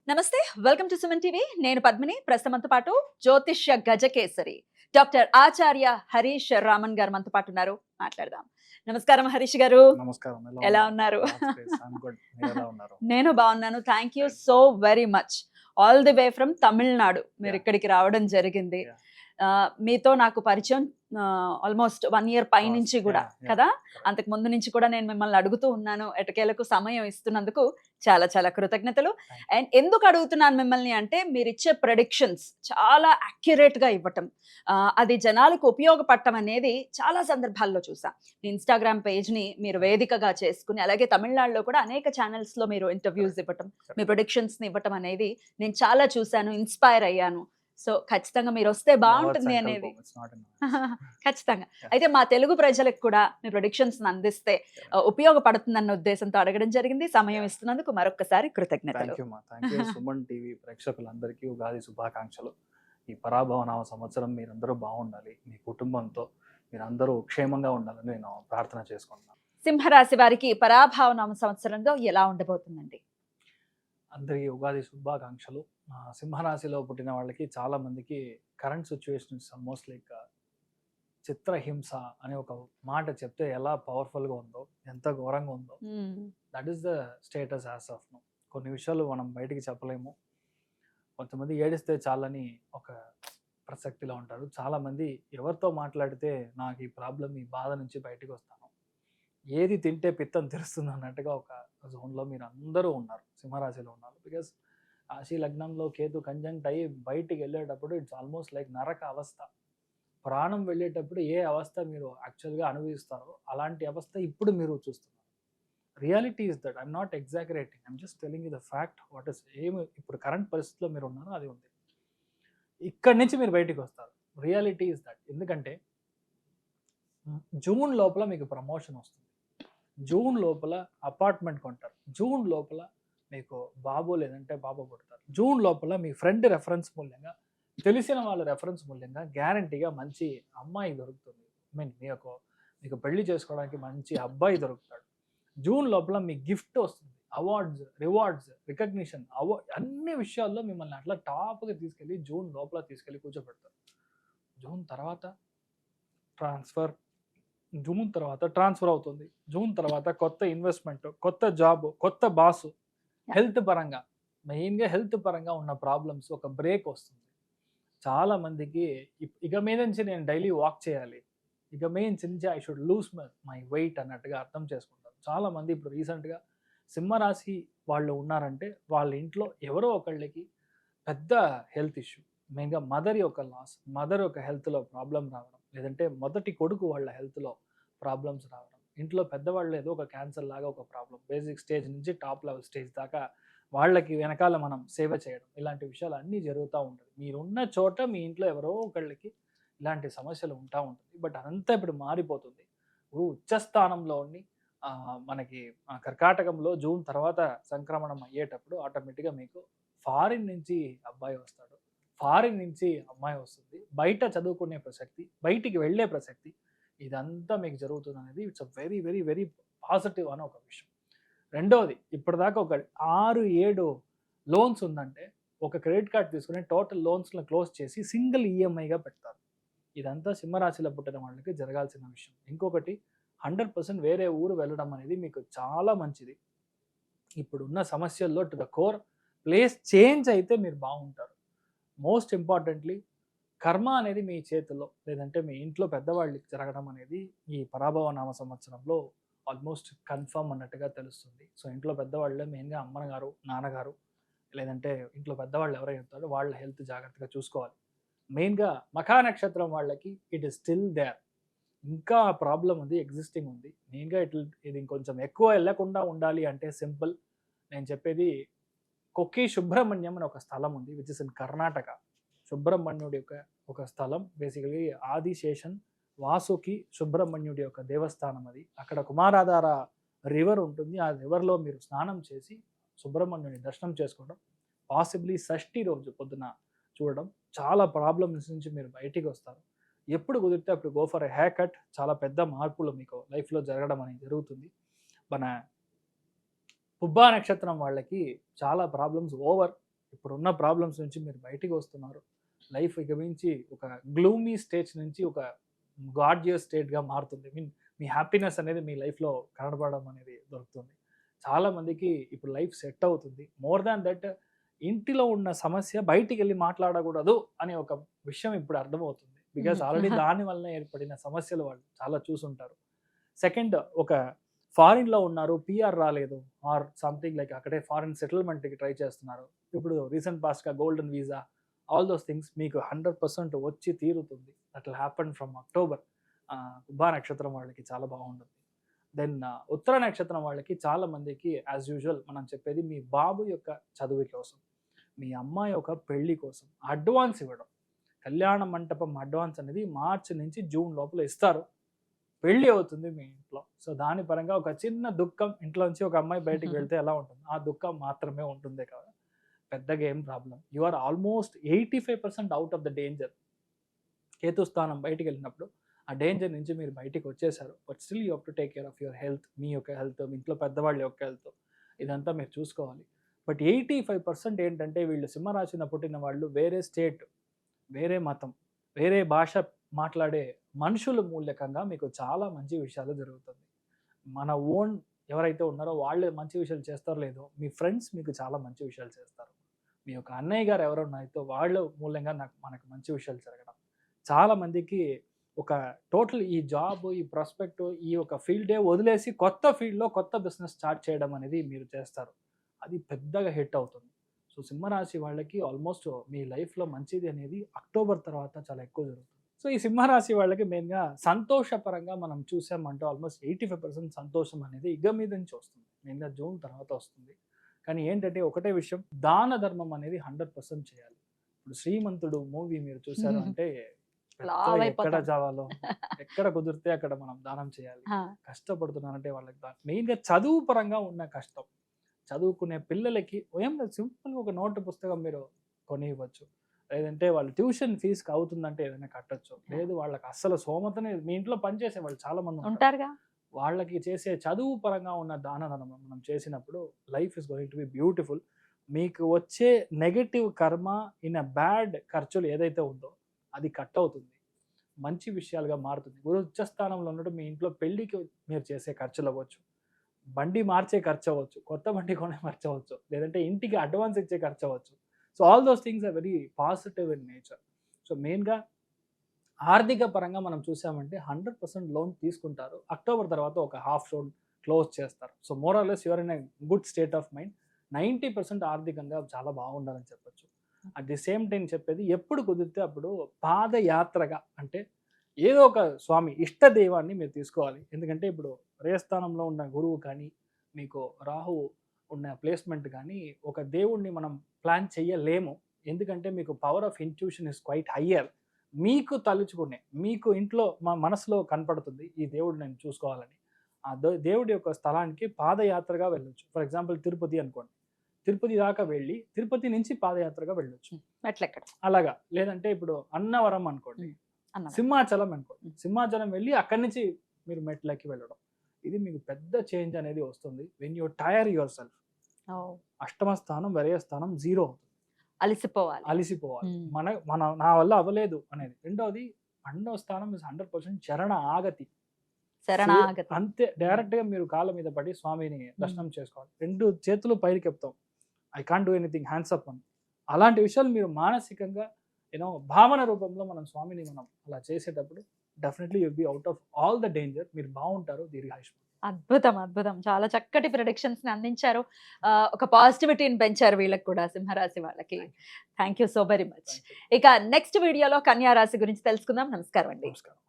నమస్తే. Welcome to Suman TV. నేను పద్మిని. ప్రస్తుతం మనతో పాటు జ్యోతిష్య గజకేసరి డాక్టర్ ఆచార్య హరీష్ రామన్ గారు మనతో పాటు ఉన్నారు. మాట్లాడదాం. నమస్కారం హరీష్ గారు. నమస్కారం. ఎలా ఉన్నారు? నేను బాగున్నాను. Thank you so very much. All the way from Tamil Nadu మీరు ఇక్కడికి రావడం జరిగింది. మీతో నాకు పరిచయం ఆల్మోస్ట్ 1 ఇయర్ పైనుంచి కూడా కదా. అంతకు ముందు నుంచి కూడా నేను మిమ్మల్ని అడుగుతూ ఉన్నాను. ఎటకేలకు సమయం ఇస్తున్నందుకు చాలా చాలా కృతజ్ఞతలు. అండ్ ఎందుకు అడుగుతున్నాను మిమ్మల్ని అంటే మీరు ఇచ్చే ప్రెడిక్షన్స్ చాలా అక్యురేట్ గా ఇవ్వటం, అది జనాలకు ఉపయోగపడటం అనేది చాలా సందర్భాల్లో చూసా. ఇన్స్టాగ్రామ్ పేజ్ ని మీరు వేదికగా చేసుకుని, అలాగే తమిళనాడులో కూడా అనేక ఛానల్స్ లో మీరు ఇంటర్వ్యూస్ ఇవ్వటం, మీ ప్రొడిక్షన్స్ ని ఇవ్వటం అనేది నేను చాలా చూశాను, ఇన్స్పైర్ అయ్యాను. సో ఖచ్చితంగా మీరు వస్తే బాగుంటుంది అనేది ఖచ్చితంగా. అయితే మా తెలుగు ప్రజలకు కూడా మీ ప్రొడిక్షన్స్ అందిస్తే ఉపయోగపడుతుందన్న ఉద్దేశంతో అడగడం జరిగింది. సమయం ఇస్తున్నందుకు మరొకసారి కృతజ్ఞతలు. సుమన్ టీవీ ప్రేక్షకులందరికీ ఉగాది శుభాకాంక్షలు. ఈ పరాభవనామ సంవత్సరం మీరందరూ బాగుండాలి, మీ కుటుంబంతో మీరందరూ క్షేమంగా ఉండాలని నేను ప్రార్థన చేసుకుంటున్నాను. సింహరాశి వారికి పరాభవనామ సంవత్సరంలో ఎలా ఉండబోతుందండి? అందరికీ ఉగాది శుభాకాంక్షలు. సింహరాశిలో పుట్టిన వాళ్ళకి చాలా మందికి కరెంట్ సిచ్యువేషన్స్ ఆల్మోస్ట్ లైక్ చిత్రహింస అనే ఒక మాట చెప్తే ఎలా పవర్ఫుల్గా ఉందో, ఎంత ఘోరంగా ఉందో, that is the status as of now. కొన్ని విషయాలు మనం బయటికి చెప్పలేము. కొంతమంది ఏడిస్తే చాలని ఒక ప్రసక్తిలో ఉంటారు. చాలామంది ఎవరితో మాట్లాడితే నాకు ఈ ప్రాబ్లం, ఈ బాధ నుంచి బయటకు వస్తాను, ఏది తింటే పిత్తం తెరుస్తుంది అన్నట్టుగా ఒక జోన్లో మీరు అందరూ ఉన్నారు, సింహరాశిలో ఉన్నారు. బికాస్ రాశి లగ్నంలో కేతు కంజంక్ట్ అయ్యి బయటికి వెళ్ళేటప్పుడు ఇట్స్ ఆల్మోస్ట్ లైక్ నరక అవస్థ. ప్రాణం వెళ్ళేటప్పుడు ఏ అవస్థ మీరు యాక్చువల్గా అనుభవిస్తారో అలాంటి అవస్థ ఇప్పుడు మీరు చూస్తున్నారు. Reality is that. I'm not exaggerating, I'm just telling you the fact. What is ఏమి ఇప్పుడు కరెంట్ పరిస్థితిలో మీరు ఉన్నారో అది ఉంది. ఇక్కడి నుంచి మీరు బయటికి వస్తారు. Reality is that. ఎందుకంటే జూన్ లోపల మీకు ప్రమోషన్ వస్తుంది, జూన్ లోపల అపార్ట్మెంట్ కొంటారు, జూన్ లోపల మీకు బాబు లేదంటే బాబు పుడతారు, జూన్ లోపల మీ ఫ్రెండ్ రెఫరెన్స్ మూల్యంగా, తెలిసిన వాళ్ళ రెఫరెన్స్ మూల్యంగా గ్యారంటీగా మంచి అమ్మాయి దొరుకుతుంది. మీకు పెళ్లి చేసుకోవడానికి మంచి అబ్బాయి దొరుకుతాడు. జూన్ లోపల మీ గిఫ్ట్ వస్తుంది, అవార్డ్స్, రివార్డ్స్, రికగ్నిషన్, అన్ని విషయాల్లో మిమ్మల్ని అట్లా టాప్గా తీసుకెళ్ళి జూన్ లోపల తీసుకెళ్ళి కూర్చోబెడతారు. జూన్ తర్వాత ట్రాన్స్ఫర్, జూన్ తర్వాత ట్రాన్స్ఫర్ అవుతుంది, జూన్ తర్వాత కొత్త ఇన్వెస్ట్మెంట్, కొత్త జాబ్, కొత్త బాసు, హెల్త్ పరంగా, మెయిన్గా హెల్త్ పరంగా ఉన్న ప్రాబ్లమ్స్ ఒక బ్రేక్ వస్తుంది. చాలా మందికి ఇక మీద నుంచి నేను డైలీ వాక్ చేయాలి, ఇక మీద నుంచి I should lose my weight అన్నట్టుగా అర్థం చేసుకుంటారు. చాలా మంది ఇప్పుడు రీసెంట్గా సింహరాశి వాళ్ళు ఉన్నారంటే వాళ్ళ ఇంట్లో ఎవరో ఒకళ్ళకి పెద్ద హెల్త్ ఇష్యూ, మెయిన్గా మదర్ యొక్క లాస్, మదర్ యొక్క హెల్త్లో ప్రాబ్లం రావడం, లేదంటే మొదటి కొడుకు వాళ్ళ హెల్త్లో ప్రాబ్లమ్స్ రావడం, ఇంట్లో పెద్దవాళ్ళు ఏదో ఒక క్యాన్సర్ లాగా ఒక ప్రాబ్లం, బేసిక్ స్టేజ్ నుంచి టాప్ లెవెల్ స్టేజ్ దాకా వాళ్ళకి వెనకాల మనం సేవ చేయడం, ఇలాంటి విషయాలు అన్నీ జరుగుతూ ఉంటుంది. మీరున్న చోట మీ ఇంట్లో ఎవరో ఒకళ్ళకి ఇలాంటి సమస్యలు ఉంటా ఉంటుంది. బట్ అదంతా ఇప్పుడు మారిపోతుంది. ఉచ్చస్థానంలో ఉండి మనకి కర్కాటకంలో జూన్ తర్వాత సంక్రమణం అయ్యేటప్పుడు ఆటోమేటిక్గా మీకు ఫారిన్ నుంచి అబ్బాయి వస్తాడు, ఫారిన్ నుంచి అమ్మాయి వస్తుంది, బయట చదువుకునే ప్రసక్తి, బయటికి వెళ్ళే ప్రసక్తి, ఇదంతా మీకు జరుగుతుంది అనేది it's a very very very positive అని ఒక విషయం. రెండవది, ఇప్పటిదాకా ఒక 6-7 లోన్స్ ఉందంటే ఒక క్రెడిట్ కార్డ్ తీసుకుని టోటల్ లోన్స్ని క్లోజ్ చేసి సింగిల్ ఈఎంఐగా పెడతారు. ఇదంతా సింహరాశిలో పుట్టిన వాళ్ళకి జరగాల్సిన విషయం. ఇంకొకటి, 100% వేరే ఊరు వెళ్ళడం అనేది మీకు చాలా మంచిది. ఇప్పుడున్న సమస్యల్లో to the core place change అయితే మీరు బాగుంటారు. మోస్ట్ ఇంపార్టెంట్లీ కర్మ అనేది మీ చేతిలో, లేదంటే మీ ఇంట్లో పెద్దవాళ్ళకి జరగడం అనేది ఈ పరాభవ నామ సంవత్సరంలో ఆల్మోస్ట్ కన్ఫర్మ్ అన్నట్టుగా తెలుస్తుంది. సో ఇంట్లో పెద్దవాళ్ళే మెయిన్గా అమ్మగారు, నాన్నగారు, లేదంటే ఇంట్లో పెద్దవాళ్ళు ఎవరైనా ఉంటారో వాళ్ళ హెల్త్ జాగ్రత్తగా చూసుకోవాలి. మెయిన్గా మఖా నక్షత్రం వాళ్ళకి ఇట్ ఈస్ స్టిల్ దేర్, ఇంకా ప్రాబ్లం ఉంది, ఎగ్జిస్టింగ్ ఉంది. మెయిన్గా ఇది ఇంకొంచెం ఎక్కువ వెళ్ళకుండా ఉండాలి అంటే సింపుల్, నేను చెప్పేది కొక్కి సుబ్రహ్మణ్యం అని ఒక స్థలం ఉంది, విచ్ ఇస్ ఇన్ కర్ణాటక. సుబ్రహ్మణ్యుడి యొక్క ఒక స్థలం, బేసికలీ ఆదిశేషన్ వాసుకి సుబ్రహ్మణ్యుడి యొక్క దేవస్థానం అది. అక్కడ కుమారాధార రివర్ ఉంటుంది, ఆ రివర్లో మీరు స్నానం చేసి సుబ్రహ్మణ్యుని దర్శనం చేసుకోవడం, పాసిబ్లీ షష్ఠి రోజు పొద్దున చూడడం, చాలా ప్రాబ్లమ్స్ నుంచి మీరు బయటికి వస్తారు. ఎప్పుడు కుదిరితే అప్పుడు go for a hair cut, చాలా పెద్ద మార్పులు మీకు లైఫ్లో జరగడం అనేది జరుగుతుంది. మన పుబ్బా నక్షత్రం వాళ్ళకి చాలా ప్రాబ్లమ్స్ ఓవర్, ఇప్పుడున్న ప్రాబ్లమ్స్ నుంచి మీరు బయటికి వస్తున్నారు. లైఫ్ ఇక మించి ఒక గ్లూమీ స్టేజ్ నుంచి ఒక గార్జియస్ స్టేట్గా మారుతుంది. మీన్ మీ హ్యాపీనెస్ అనేది మీ లైఫ్లో కనబడడం అనేది దొరుకుతుంది. చాలా మందికి ఇప్పుడు లైఫ్ సెట్ అవుతుంది. మోర్ దాన్ దట్, ఇంటిలో ఉన్న సమస్య బయటికి వెళ్ళి మాట్లాడకూడదు అనే ఒక విషయం ఇప్పుడు అర్థమవుతుంది. బికాస్ ఆల్రెడీ దాని వల్ల ఏర్పడిన సమస్యలు వాళ్ళు చాలా చూసుంటారు. సెకండ్, ఒక ఫారిన్లో ఉన్నారు, పిఆర్ రాలేదు, ఆర్ సంథింగ్ లైక్ అక్కడే ఫారిన్ సెటిల్మెంట్కి ట్రై చేస్తున్నారు. ఇప్పుడు రీసెంట్ పాస్ట్గా golden visa, all those things మీకు 100% వచ్చి తీరుతుంది. That will happen from October. ఉభా నక్షత్రం వాళ్ళకి చాలా బాగుంటుంది. దెన్ ఉత్తర నక్షత్రం వాళ్ళకి చాలా మందికి యాజ్ యూజువల్ మనం చెప్పేది మీ బాబు యొక్క చదువు కోసం, మీ అమ్మాయి యొక్క పెళ్లి కోసం అడ్వాన్స్ ఇవ్వడం. కళ్యాణ మంటపం అడ్వాన్స్ అనేది మార్చి నుంచి జూన్ లోపల ఇస్తారు. పెళ్లి అవుతుంది మీ ఇంట్లో. సో దాని పరంగా ఒక చిన్న దుఃఖం, ఇంట్లోంచి ఒక అమ్మాయి బయటికి వెళ్తే ఎలా ఉంటుంది, ఆ దుఃఖం మాత్రమే ఉంటుంది కదా, పెద్దగా ఏం problem. You are almost 85% out of the danger. Ketu స్థానం బయటికి వెళ్ళినప్పుడు ఆ డేంజర్ నుంచి మీరు బయటికి వచ్చేసారు. But still you have to take care of your health. మీ యొక్క హెల్త్, మీ ఇంట్లో పెద్దవాళ్ళ యొక్క హెల్త్, ఇదంతా మీరు చూసుకోవాలి. బట్ 85% ఏంటంటే వీళ్ళు సింహరాశిన పుట్టిన వాళ్ళు వేరే స్టేట్, వేరే మతం, వేరే భాష మాట్లాడే మనుషుల మూల్యకంగా మీకు చాలా మంచి విషయాలు జరుగుతుంది. మన ఓన్ ఎవరైతే ఉన్నారో వాళ్ళే మంచి విషయాలు చేస్తారో లేదో, మీ ఫ్రెండ్స్ మీకు చాలా మంచి విషయాలు చేస్తారు. మీ యొక్క అన్నయ్య గారు ఎవరున్నారో వాళ్ళ మూల్యంగా మనకు మంచి విషయాలు జరగడం. చాలా మందికి ఒక టోటల్ ఈ జాబ్, ఈ ప్రాస్పెక్ట్, ఈ ఒక ఫీల్డే వదిలేసి కొత్త ఫీల్డ్లో కొత్త బిజినెస్ స్టార్ట్ చేయడం అనేది మీరు చేస్తారు. అది పెద్దగా హిట్ అవుతుంది. సో సింహరాశి వాళ్ళకి ఆల్మోస్ట్ మీ లైఫ్లో మంచిది అనేది అక్టోబర్ తర్వాత చాలా ఎక్కువ జరుగుతుంది. సో ఈ సింహరాశి వాళ్ళకి మెయిన్గా సంతోషపరంగా మనం చూసామంటే ఆల్మోస్ట్ 85% సంతోషం అనేది ఇక మీద నుంచి వస్తుంది. మెయిన్గా జూన్ తర్వాత వస్తుంది. కానీ ఏంటంటే ఒకటే విషయం, దాన ధర్మం అనేది 100% చేయాలి. ఇప్పుడు శ్రీమంతుడు మూవీ మీరు చూసారు అంటే ఎక్కడ చావాలో, ఎక్కడ కుదిరితే అక్కడ మనం దానం చేయాలి. కష్టపడుతున్నారంటే వాళ్ళకి మెయిన్గా చదువు పరంగా ఉన్న కష్టం, చదువుకునే పిల్లలకి ఏం సింపుల్గా ఒక నోటు పుస్తకం మీరు కొని ఇవ్వచ్చు. లేదంటే వాళ్ళు ట్యూషన్ ఫీజుకి అవుతుందంటే ఏదైనా కట్టచ్చు. లేదు వాళ్ళకి అస్సలు సోమతనే, మీ ఇంట్లో పనిచేసే వాళ్ళు చాలా మంది ఉంటారుగా, వాళ్ళకి చేసే చదువు పరంగా ఉన్న దానం మనం చేసినప్పుడు life is going to be beautiful. మీకు వచ్చే నెగటివ్ కర్మ ఇన్ అ బ్యాడ్ ఖర్చులు ఏదైతే ఉందో అది కట్ అవుతుంది, మంచి విషయాలుగా మారుతుంది. గురు ఉచ్చస్థానంలో ఉన్నట్టు మీ ఇంట్లో పెళ్లికి మీరు చేసే ఖర్చులు అవ్వచ్చు, బండి మార్చే ఖర్చు అవ్వచ్చు, కొత్త బండి కొనే ఖర్చు అవ్వచ్చు, లేదంటే ఇంటికి అడ్వాన్స్ ఇచ్చే ఖర్చు అవ్వచ్చు. So all those things are very positive in nature. So మెయిన్గా ఆర్థిక పరంగా మనం చూసామంటే 100% లోన్ తీసుకుంటారు. అక్టోబర్ తర్వాత ఒక హాఫ్ లోన్ క్లోజ్ చేస్తారు. So more or less your in a good state of mind. 90% ఆర్థికంగా చాలా బాగుండాలని చెప్పచ్చు. అట్ ది సేమ్ టైం చెప్పేది, ఎప్పుడు కుదిరితే అప్పుడు పాదయాత్రగా, అంటే ఏదో ఒక స్వామి ఇష్ట దైవాన్ని మీరు తీసుకోవాలి. ఎందుకంటే ఇప్పుడు రేస్థానంలో ఉన్న గురువు కానీ, మీకు రాహు ఉన్న ప్లేస్మెంట్ కానీ, ఒక దేవుణ్ణి మనం ప్లాన్ చేయలేము. ఎందుకంటే మీకు power of intuition is quite higher. మీకు తలుచుకునే, మీకు ఇంట్లో మనసులో కనపడుతుంది ఈ దేవుడు నేను చూసుకోవాలని. ఆ దేవుడి యొక్క స్థలానికి పాదయాత్రగా వెళ్ళొచ్చు. ఫర్ ఎగ్జాంపుల్ తిరుపతి అనుకోండి, తిరుపతి దాకా వెళ్ళి తిరుపతి నుంచి పాదయాత్రగా వెళ్ళొచ్చు అలాగా. లేదంటే ఇప్పుడు అన్నవరం అనుకోండి, సింహాచలం అనుకోండి, సింహాచలం వెళ్ళి అక్కడి నుంచి మీరు మెట్లకి వెళ్ళడం. ఇది మీకు పెద్ద చేంజ్ అనేది వస్తుంది. When you tire yourself. అష్టమ స్థానం, వ్యయ స్థానం 0 అవుతుంది. అలిసిపోవాలి. నా వల్ల అవ్వలేదు అనేది. రెండోది 12వ స్థానం ఇస్ 100% చరణ ఆగతి. అంతే, డైరెక్ట్ గా మీరు కాళ్ళ మీద పడి స్వామిని దర్శనం చేసుకోవాలి. 2 చేతులు పైకి చెప్తాం, I can't do anything, hands up అని. అలాంటి విషయాలు మీరు మానసికంగా భావన రూపంలో మనం స్వామిని మనం అలా చేసేటప్పుడు definitely you'll be out of all the danger. మీరు బాగుంటారు, దీర్ఘాయుష్మాన్. అద్భుతం. చాలా చక్కటి ప్రిడిక్షన్స్ ని అందించారు. ఒక పాజిటివిటీని పెంచారు వీళ్ళకి కూడా, సింహరాశి వాళ్ళకి. Thank you so very much. ఇక నెక్స్ట్ వీడియోలో కన్యా రాశి గురించి తెలుసుకుందాం. నమస్కారం అండి. నమస్కారం.